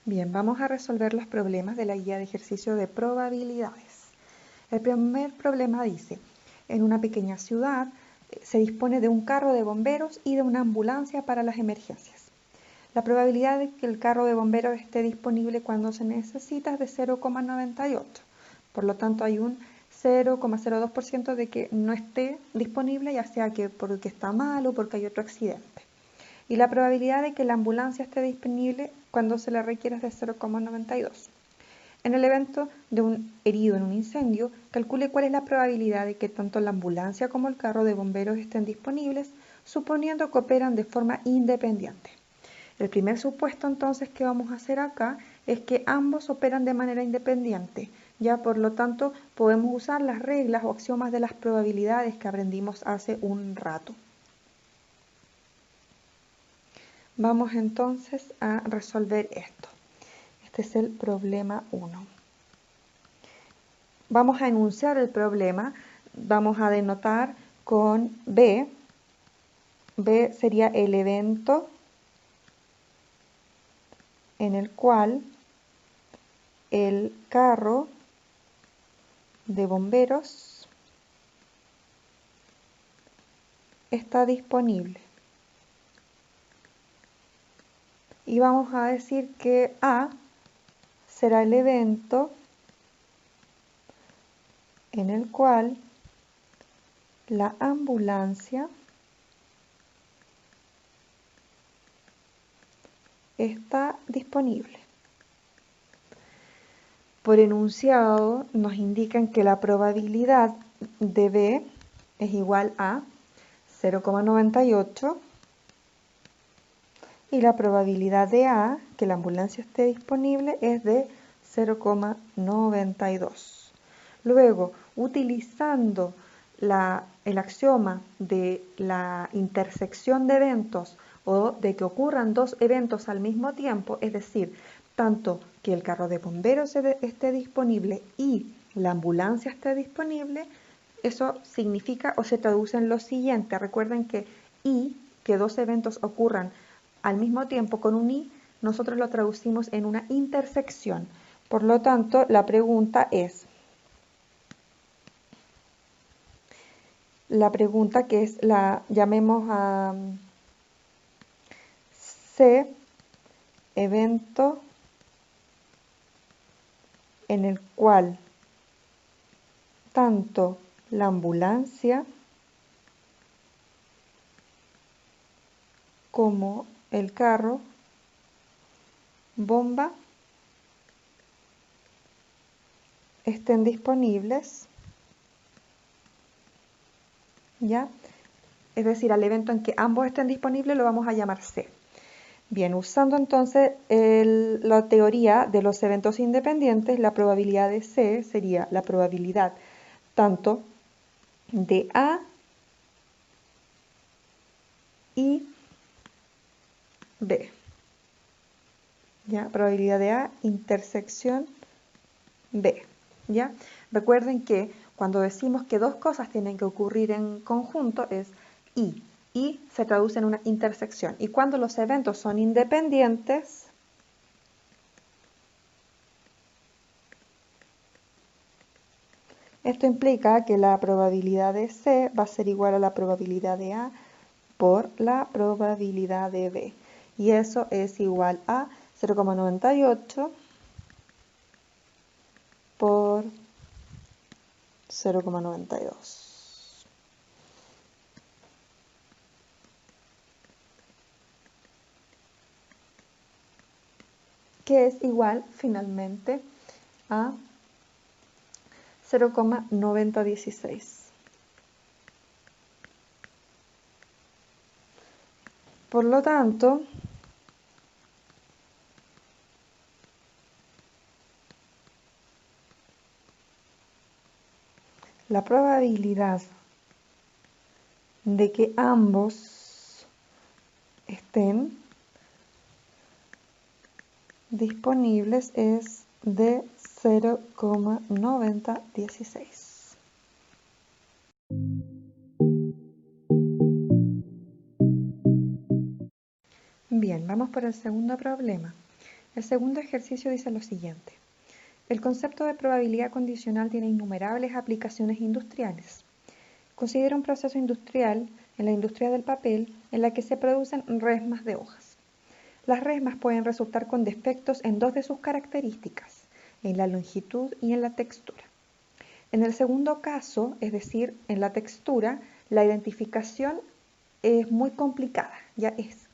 Bien, vamos a resolver los problemas de la guía de ejercicio de probabilidades. El primer problema dice, en una pequeña ciudad se dispone de un carro de bomberos y de una ambulancia para las emergencias. La probabilidad de que el carro de bomberos esté disponible cuando se necesita es de 0,98. Por lo tanto, hay un 0,02% de que no esté disponible, ya sea que porque está mal o porque hay otro accidente. Y la probabilidad de que la ambulancia esté disponible cuando se la requiere es de 0,92. En el evento de un herido en un incendio, calcule cuál es la probabilidad de que tanto la ambulancia como el carro de bomberos estén disponibles, suponiendo que operan de forma independiente. El primer supuesto entonces que vamos a hacer acá es que ambos operan de manera independiente. Ya por lo tanto podemos usar las reglas o axiomas de las probabilidades que aprendimos hace un rato. Vamos entonces a resolver esto. Este es el problema 1. Vamos a enunciar el problema. Vamos a denotar con B. B sería el evento en el cual el carro de bomberos está disponible. Y vamos a decir que A será el evento en el cual la ambulancia está disponible. Por enunciado nos indican que la probabilidad de B es igual a 0,98 y la probabilidad de A, que la ambulancia esté disponible, es de 0,92. Luego, utilizando el axioma de la intersección de eventos o de que ocurran dos eventos al mismo tiempo, es decir, tanto que el carro de bomberos esté disponible y la ambulancia esté disponible, eso significa o se traduce en lo siguiente. Recuerden que que dos eventos ocurran al mismo tiempo con un y, nosotros lo traducimos en una intersección. Por lo tanto, la pregunta es, que es llamemos a C, evento en el cual tanto la ambulancia como el carro bomba estén disponibles, ¿ya? Es decir, al evento en que ambos estén disponibles lo vamos a llamar C. Bien, usando entonces la teoría de los eventos independientes, la probabilidad de C sería la probabilidad tanto de A y B. ¿Ya? Probabilidad de A, intersección B. ¿Ya? Recuerden que cuando decimos que dos cosas tienen que ocurrir en conjunto es y se traduce en una intersección. Y cuando los eventos son independientes, esto implica que la probabilidad de C va a ser igual a la probabilidad de A por la probabilidad de B. Y eso es igual a 0,98 por 0,92. Que es igual finalmente a 0,9016. Por lo tanto, la probabilidad de que ambos estén disponibles es de 0,9016. Bien, vamos por el segundo problema. El segundo ejercicio dice lo siguiente. El concepto de probabilidad condicional tiene innumerables aplicaciones industriales. Considera un proceso industrial en la industria del papel en la que se producen resmas de hojas. Las resmas pueden resultar con defectos en dos de sus características, en la longitud y en la textura. En el segundo caso, es decir, en la textura, la identificación es muy complicada.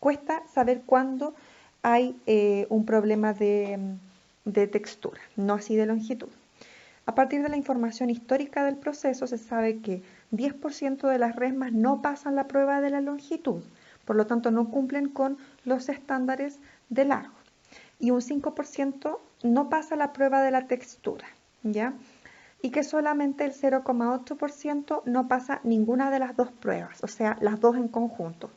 Cuesta saber cuándo hay un problema de textura, no así de longitud. A partir de la información histórica del proceso se sabe que 10% de las resmas no pasan la prueba de la longitud, por lo tanto no cumplen con los estándares de largo. Y un 5% no pasa la prueba de la textura, ¿ya? Y que solamente el 0,8% no pasa ninguna de las dos pruebas, o sea, las dos en conjunto.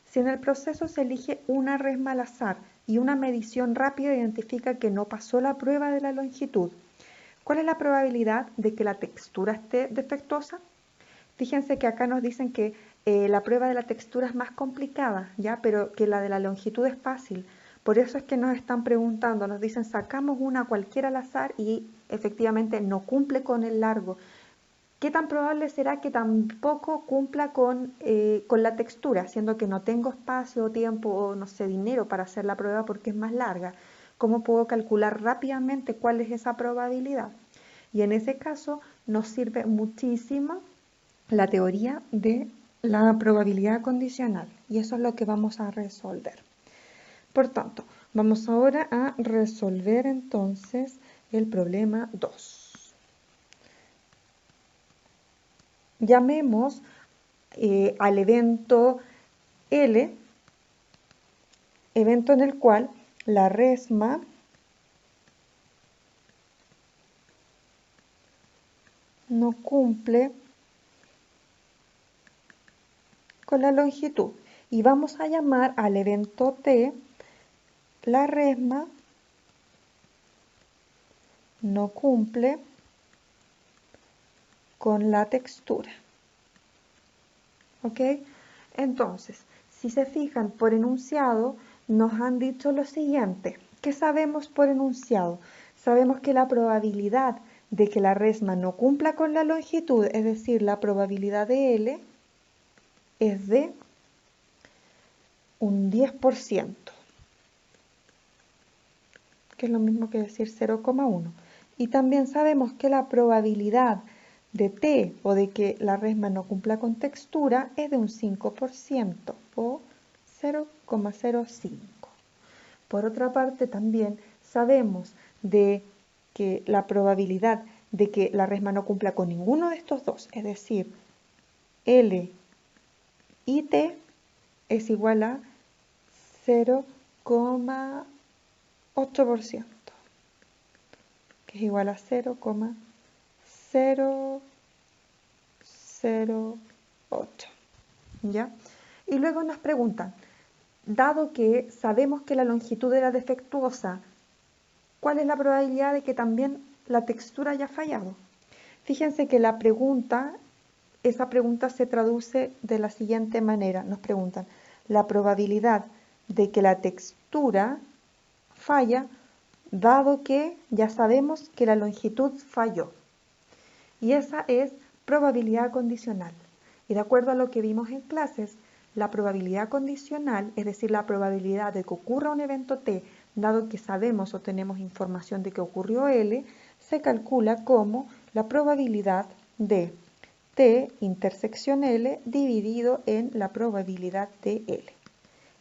Si en el proceso se elige una resma al azar y una medición rápida identifica que no pasó la prueba de la longitud, ¿cuál es la probabilidad de que la textura esté defectuosa? Fíjense que acá nos dicen que la prueba de la textura es más complicada, ¿ya? Pero que la de la longitud es fácil. Por eso es que nos están preguntando, nos dicen sacamos una cualquiera al azar y efectivamente no cumple con el largo. ¿Qué tan probable será que tampoco cumpla con la textura, siendo que no tengo espacio, tiempo o no sé, dinero para hacer la prueba porque es más larga? ¿Cómo puedo calcular rápidamente cuál es esa probabilidad? Y en ese caso nos sirve muchísimo la teoría de la probabilidad condicional y eso es lo que vamos a resolver. Por tanto, vamos ahora a resolver entonces el problema 2. Llamemos al evento L, evento en el cual la resma no cumple con la longitud. Y vamos a llamar al evento T la resma no cumple con la textura. ¿Ok? Entonces, si se fijan por enunciado, nos han dicho lo siguiente. ¿Qué sabemos por enunciado? Sabemos que la probabilidad de que la resma no cumpla con la longitud, es decir, la probabilidad de L, es de un 10%, que es lo mismo que decir 0,1. Y también sabemos que la probabilidad de T o de que la resma no cumpla con textura es de un 5% o 0,05. Por otra parte, también sabemos de que la probabilidad de que la resma no cumpla con ninguno de estos dos, es decir, L y T, es igual a 0,8%, que es igual a 0,008, ¿ya? Y luego nos preguntan, dado que sabemos que la longitud era defectuosa, ¿cuál es la probabilidad de que también la textura haya fallado? Fíjense que esa pregunta se traduce de la siguiente manera. Nos preguntan, la probabilidad de que la textura falla, dado que ya sabemos que la longitud falló. Y esa es probabilidad condicional. Y de acuerdo a lo que vimos en clases, la probabilidad condicional, es decir, la probabilidad de que ocurra un evento T, dado que sabemos o tenemos información de que ocurrió L, se calcula como la probabilidad de T intersección L dividido en la probabilidad de L.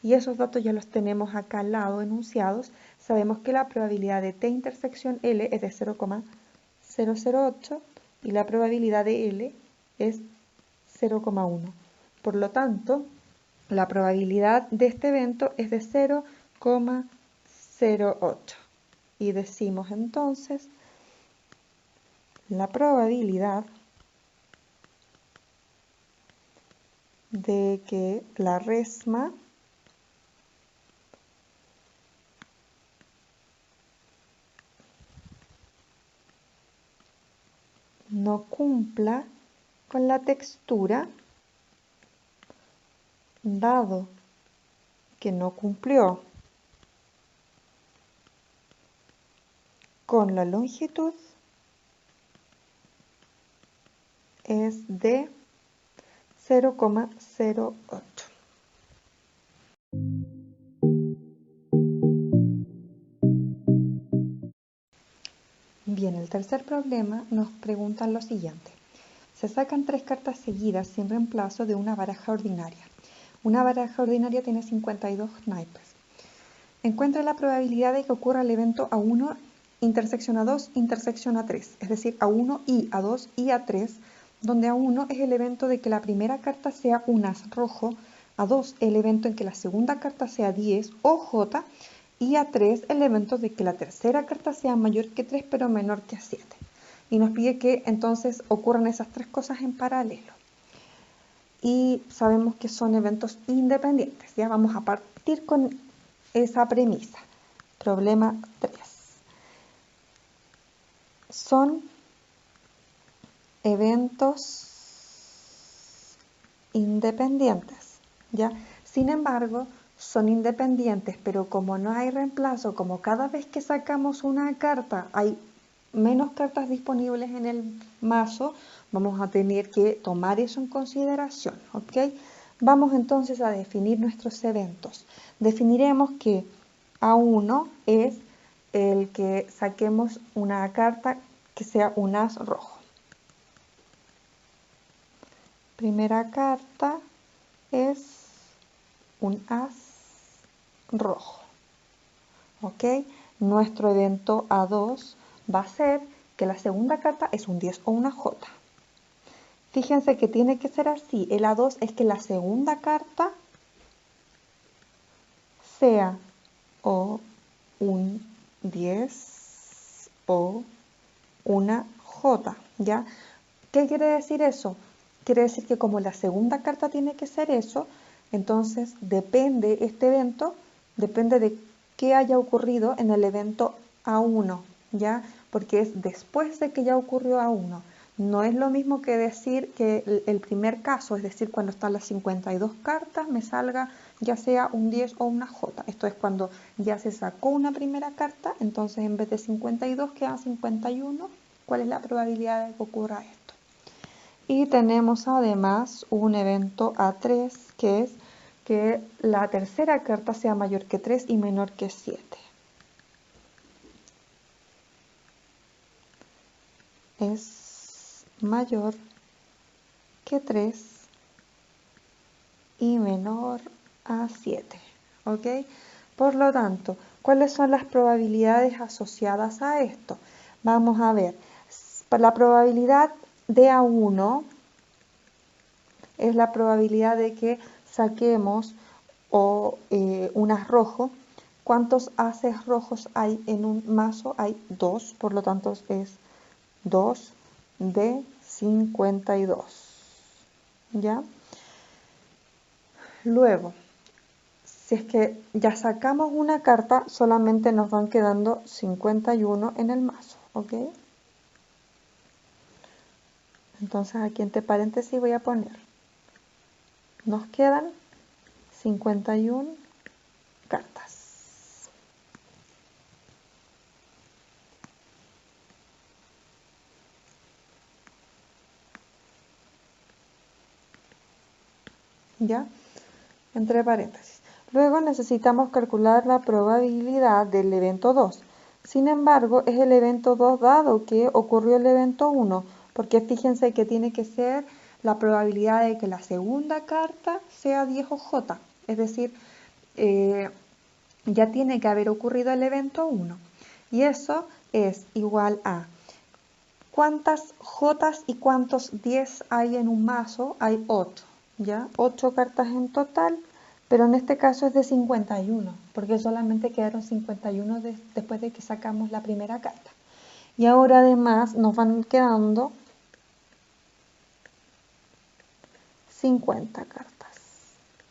Y esos datos ya los tenemos acá al lado enunciados. Sabemos que la probabilidad de T intersección L es de 0,008 y la probabilidad de L es 0,1. Por lo tanto, la probabilidad de este evento es de 0,08. Y decimos entonces la probabilidad de que la resma no cumpla con la textura, dado que no cumplió con la longitud, es de 0,08. Bien, el tercer problema nos preguntan lo siguiente. Se sacan 3 cartas seguidas sin reemplazo de una baraja ordinaria. Una baraja ordinaria tiene 52 naipes. Encuentra la probabilidad de que ocurra el evento A1 intersección A2 intersección A3, es decir, A1 y A2 y A3, donde A1 es el evento de que la primera carta sea un as rojo, A2 el evento en que la segunda carta sea 10 o J, y A3 el evento de que la tercera carta sea mayor que 3 pero menor que 7. Y nos pide que entonces ocurran esas 3 cosas en paralelo. Y sabemos que son eventos independientes. Ya vamos a partir con esa premisa. Problema 3. Son eventos independientes, ¿ya? Sin embargo, son independientes, pero como no hay reemplazo, como cada vez que sacamos una carta hay menos cartas disponibles en el mazo, vamos a tener que tomar eso en consideración, ¿ok? Vamos entonces a definir nuestros eventos. Definiremos que A1 es el que saquemos una carta que sea un as rojo. Primera carta es un as rojo, ¿ok? Nuestro evento A2 va a ser que la segunda carta es un 10 o una J. Fíjense que tiene que ser así. El A2 es que la segunda carta sea o un 10 o una J, ¿ya? ¿Qué quiere decir eso? Quiere decir que como la segunda carta tiene que ser eso, entonces depende este evento, depende de qué haya ocurrido en el evento A1, ¿ya? Porque es después de que ya ocurrió A1. No es lo mismo que decir que el primer caso, es decir, cuando están las 52 cartas, me salga ya sea un 10 o una J. Esto es cuando ya se sacó una primera carta, entonces en vez de 52 quedan 51. ¿Cuál es la probabilidad de que ocurra esto? Y tenemos además un evento A3, que es que la tercera carta sea mayor que 3 y menor que 7. Es mayor que 3 y menor a 7. ¿Ok? Por lo tanto, ¿cuáles son las probabilidades asociadas a esto? Vamos a ver. La probabilidad de A1 es la probabilidad de que saquemos un as rojo. ¿Cuántos ases rojos hay en un mazo? Hay 2, por lo tanto es 2 de 52. ¿Ya? Luego, si es que ya sacamos una carta, solamente nos van quedando 51 en el mazo, ¿ok? Entonces aquí entre paréntesis voy a poner, nos quedan 51 cartas. ¿Ya? Entre paréntesis. Luego necesitamos calcular la probabilidad del evento 2. Sin embargo, es el evento 2 dado que ocurrió el evento 1, porque fíjense que tiene que ser la probabilidad de que la segunda carta sea 10 o J. Es decir, ya tiene que haber ocurrido el evento 1. Y eso es igual a ¿cuántas J y cuántos 10 hay en un mazo? Hay 8, ¿ya? 8 cartas en total, pero en este caso es de 51, porque solamente quedaron 51 después de que sacamos la primera carta. Y ahora además nos van quedando 50 cartas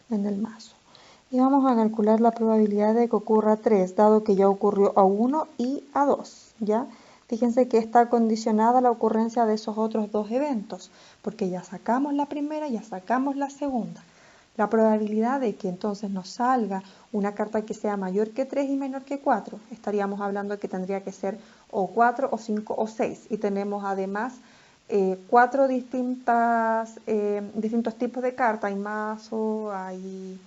en el mazo. Y vamos a calcular la probabilidad de que ocurra 3, dado que ya ocurrió A1 y A2, ¿ya? Fíjense que está condicionada a la ocurrencia de esos otros dos eventos, porque ya sacamos la primera, ya sacamos la segunda. La probabilidad de que entonces nos salga una carta que sea mayor que 3 y menor que 4, estaríamos hablando de que tendría que ser o 4 o 5 o 6. Y tenemos además 4 distintos tipos de cartas. Hay mazo, hay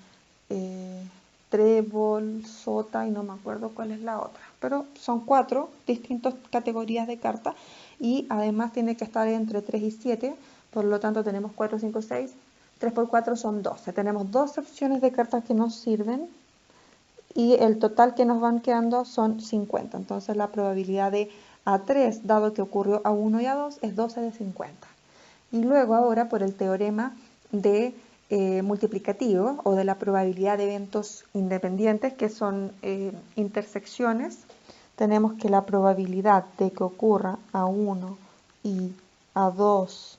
trébol, sota y no me acuerdo cuál es la otra. Pero son 4 distintas categorías de cartas y además tiene que estar entre 3 y 7. Por lo tanto tenemos 4, 5, 6. 3 por 4 son 12. Tenemos 12 opciones de cartas que nos sirven y el total que nos van quedando son 50. Entonces la probabilidad de A3, dado que ocurrió A1 y A2, es 12 de 50. Y luego ahora por el teorema de multiplicativo o de la probabilidad de eventos independientes, que son intersecciones, tenemos que la probabilidad de que ocurra A1 y A2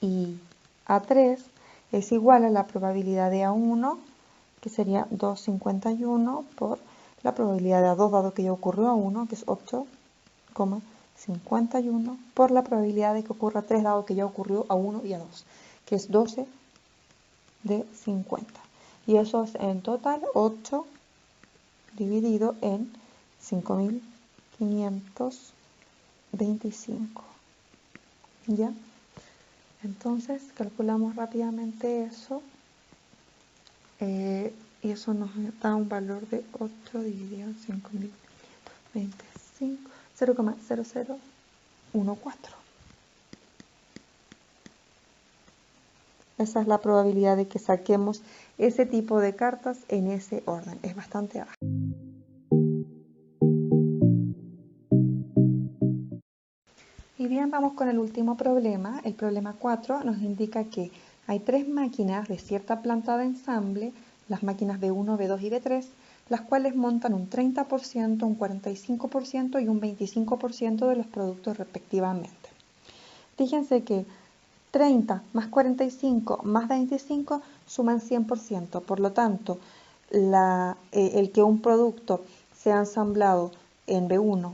y A3 es igual a la probabilidad de A1, que sería 2,51 por la probabilidad de A2, dado que ya ocurrió A1, que es 8,51, por la probabilidad de que ocurra A3, dado que ya ocurrió A1 y A2, que es 12 de 50. Y eso es en total 8 dividido en 5.525. ¿Ya? Entonces calculamos rápidamente eso y eso nos da un valor de 8 dividido en 5.525, 0,0014. Esa es la probabilidad de que saquemos ese tipo de cartas en ese orden. Es bastante baja. Y bien, vamos con el último problema. El problema 4 nos indica que hay 3 máquinas de cierta planta de ensamble, las máquinas B1, B2 y B3, las cuales montan un 30%, un 45% y un 25% de los productos respectivamente. Fíjense que 30 más 45 más 25 suman 100%. Por lo tanto, el que un producto sea ensamblado en B1,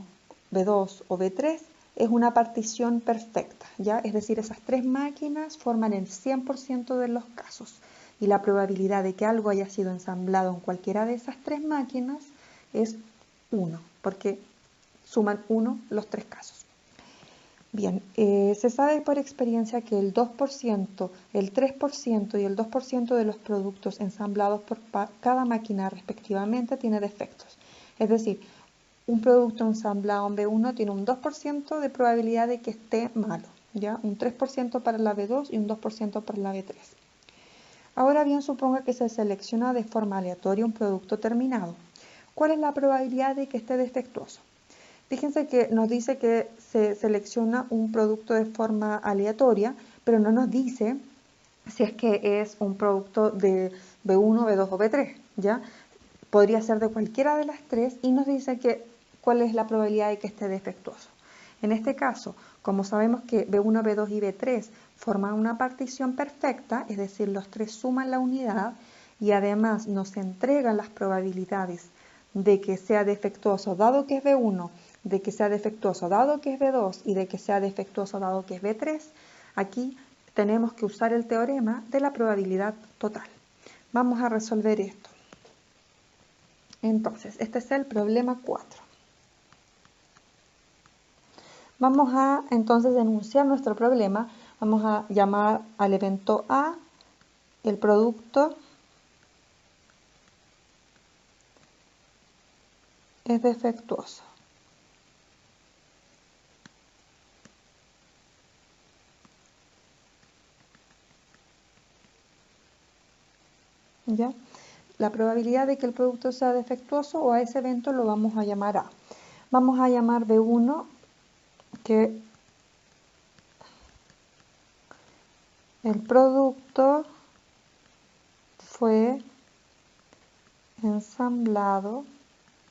B2 o B3 es una partición perfecta, ¿ya? Es decir, esas 3 máquinas forman el 100% de los casos y la probabilidad de que algo haya sido ensamblado en cualquiera de esas 3 máquinas es 1, porque suman 1 los 3 casos. Bien, se sabe por experiencia que el 2%, el 3% y el 2% de los productos ensamblados por cada máquina respectivamente tiene defectos. Es decir, un producto ensamblado en B1 tiene un 2% de probabilidad de que esté malo, ¿ya? Un 3% para la B2 y un 2% para la B3. Ahora bien, suponga que se selecciona de forma aleatoria un producto terminado. ¿Cuál es la probabilidad de que esté defectuoso? Fíjense que nos dice que se selecciona un producto de forma aleatoria, pero no nos dice si es que es un producto de B1, B2 o B3, ¿ya? Podría ser de cualquiera de las 3 y nos dice que cuál es la probabilidad de que esté defectuoso. En este caso, como sabemos que B1, B2 y B3 forman una partición perfecta, es decir, los 3 suman la unidad y además nos entregan las probabilidades de que sea defectuoso dado que es B1, de que sea defectuoso dado que es B2 y de que sea defectuoso dado que es B3, aquí tenemos que usar el teorema de la probabilidad total. Vamos a resolver esto. Entonces, este es el problema 4. Vamos a entonces enunciar nuestro problema. Vamos a llamar al evento A el producto es defectuoso. ¿Ya? La probabilidad de que el producto sea defectuoso o a ese evento lo vamos a llamar A. Vamos a llamar B1 que el producto fue ensamblado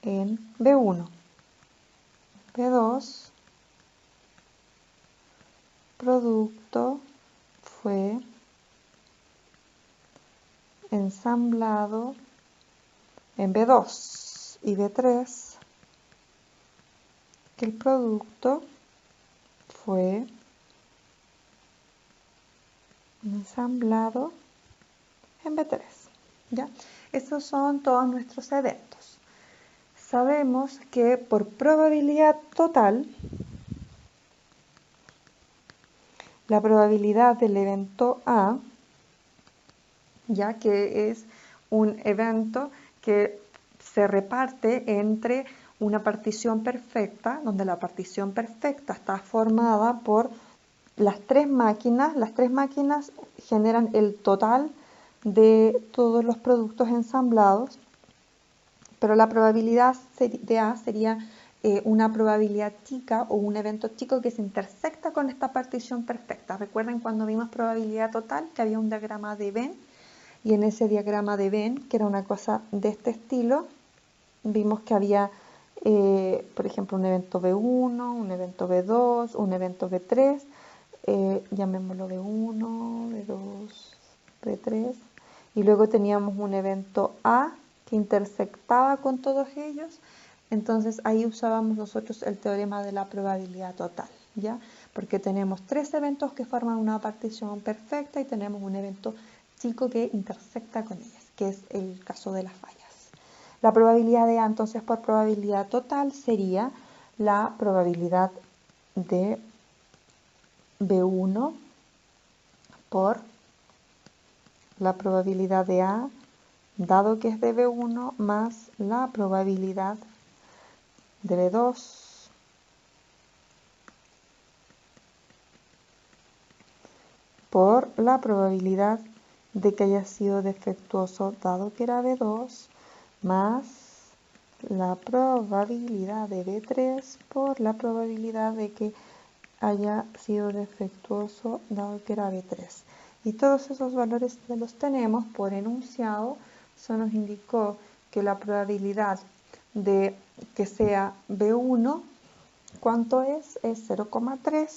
en B1. B2, producto fue ensamblado en B2 y B3, que el producto fue ensamblado en B3. ¿Ya? Esos son todos nuestros eventos. Sabemos que por probabilidad total, la probabilidad del evento A, ya que es un evento que se reparte entre una partición perfecta, donde la partición perfecta está formada por las tres máquinas generan el total de todos los productos ensamblados, pero la probabilidad de A sería una probabilidad chica o un evento chico que se intersecta con esta partición perfecta. ¿Recuerdan cuando vimos probabilidad total que había un diagrama de Venn? Y en ese diagrama de Venn, que era una cosa de este estilo, vimos que había, por ejemplo, un evento B1, un evento B2, un evento B3, llamémoslo B1, B2, B3, y luego teníamos un evento A que intersectaba con todos ellos. Entonces ahí usábamos nosotros el teorema de la probabilidad total, ¿ya? Porque tenemos tres eventos que forman una partición perfecta y tenemos un evento chico que intersecta con ellas, que es el caso de las fallas. La probabilidad de A, entonces, por probabilidad total sería la probabilidad de B1 por la probabilidad de A, dado que es de B1, más la probabilidad de B2 por la probabilidad de que haya sido defectuoso dado que era B2 más la probabilidad de B3 por la probabilidad de que haya sido defectuoso dado que era B3. Y todos esos valores los tenemos por enunciado. Eso nos indicó que la probabilidad de que sea B1, ¿cuánto es? Es 0,3.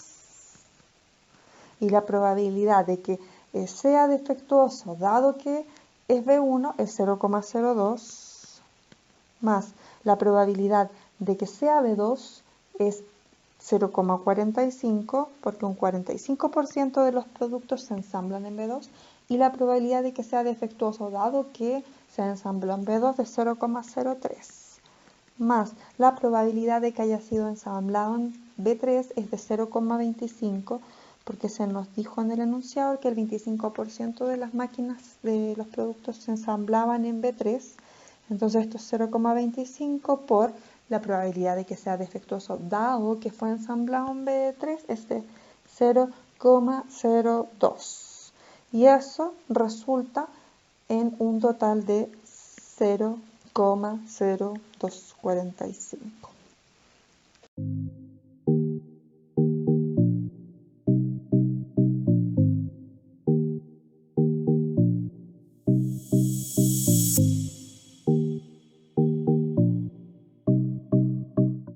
Y la probabilidad de que sea defectuoso dado que es B1 es 0,02 más la probabilidad de que sea B2 es 0,45 porque un 45% de los productos se ensamblan en B2 y la probabilidad de que sea defectuoso dado que se ensambló en B2 es 0,03 más la probabilidad de que haya sido ensamblado en B3 es de 0,25 porque se nos dijo en el enunciado que el 25% de las máquinas de los productos se ensamblaban en B3. Entonces esto es 0,25 por la probabilidad de que sea defectuoso dado que fue ensamblado en B3 es de 0,02. Y eso resulta en un total de 0,0245.